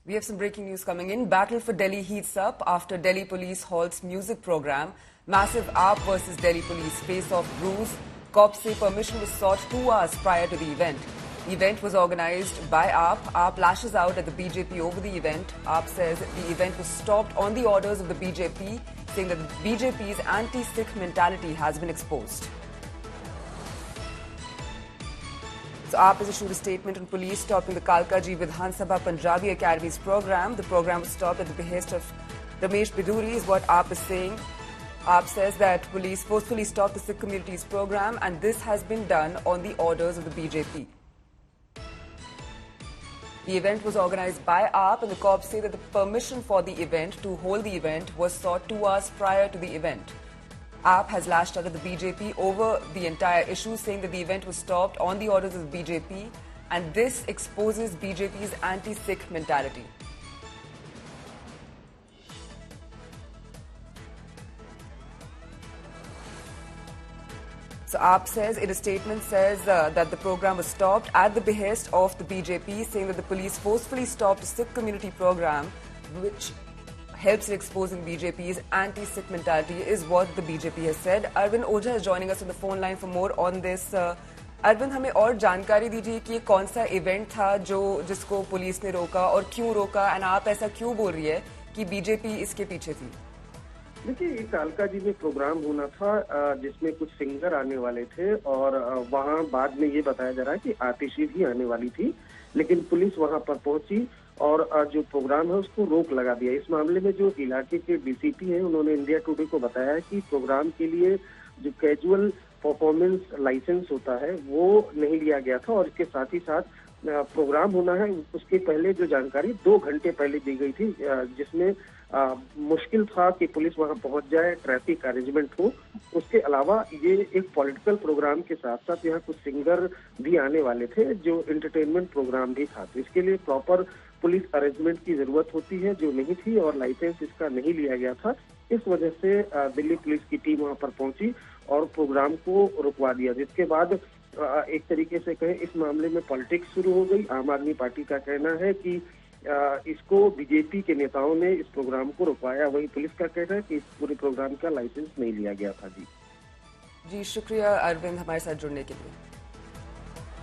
We have some breaking news coming in. Battle for Delhi heats up after Delhi police halts music program. Massive AAP versus Delhi police face-off brews. Cops say permission was sought 2 hours prior to the event. The event was organized by AAP. AAP lashes out at the BJP over the event. AAP says the event was stopped on the orders of the BJP, saying that the BJP's anti-Sikh mentality has been exposed. So AAP has issued a statement on police stopping the Kalka Ji Vidhan Sabha Punjabi Academy's program. The program was stopped at the behest of Ramesh Biduri is what AAP is saying. AAP says that police forcefully stopped the Sikh community's program and this has been done on the orders of the BJP. The event was organized by AAP and the cops say that the permission for the event to hold the event was sought 2 hours prior to the event. AAP has lashed out at the BJP over the entire issue, saying that the event was stopped on the orders of the BJP and this exposes BJP's anti-Sikh mentality. So AAP says in a statement that the program was stopped at the behest of the BJP, saying that the police forcefully stopped a Sikh community program which helps in exposing BJP's anti-Sikh mentality is what the BJP has said. Arvind Ojha is joining us on the phone line for more on this. Arvind, हमें और जानकारी दीजिए कि ये कौन सा event था जिसको पुलिस ने रोका और क्यों रोका, और आप ऐसा क्यों बोल रही है कि बीजेपी इसके पीछे थी? देखिए, ये कालका जी में प्रोग्राम होना था जिसमें कुछ सिंगर आने वाले थे और वहां बाद में ये बताया जा रहा है कि आतिशी भी आने वाली थी, लेकिन पुलिस वहां पर पहुंची और जो प्रोग्राम है उसको रोक लगा दिया। इस मामले में जो इलाके के डीसीपी हैं उन्होंने इंडिया टुडे को बताया है कि प्रोग्राम के लिए जो कैजुअल परफॉर्मेंस लाइसेंस होता है वो नहीं लिया गया था और इसके साथ ही साथ प्रोग्राम होना है उसके पहले जो जानकारी 2 घंटे पहले दी गई थी, जिसमें मुश्किल था कि पुलिस वहां पहुंच जाए, ट्रैफिक अरेंजमेंट हो। उसके अलावा ये एक पॉलिटिकल प्रोग्राम के साथ साथ यहाँ कुछ सिंगर भी आने वाले थे, जो एंटरटेनमेंट प्रोग्राम भी था, तो इसके लिए प्रॉपर पुलिस अरेंजमेंट की जरूरत होती है जो नहीं थी और लाइसेंस इसका नहीं लिया गया था। इस वजह से दिल्ली पुलिस की टीम वहां पर पहुंची और प्रोग्राम को रुकवा दिया, जिसके बाद एक तरीके से कहें इस मामले में पॉलिटिक्स शुरू हो गई। आम आदमी पार्टी का कहना है कि इसको बीजेपी के नेताओं ने इस प्रोग्राम को रुकवाया, वही पुलिस का कहना है कि इस पूरे प्रोग्राम का लाइसेंस नहीं लिया गया था। जी शुक्रिया अरविंद हमारे साथ जुड़ने के लिए।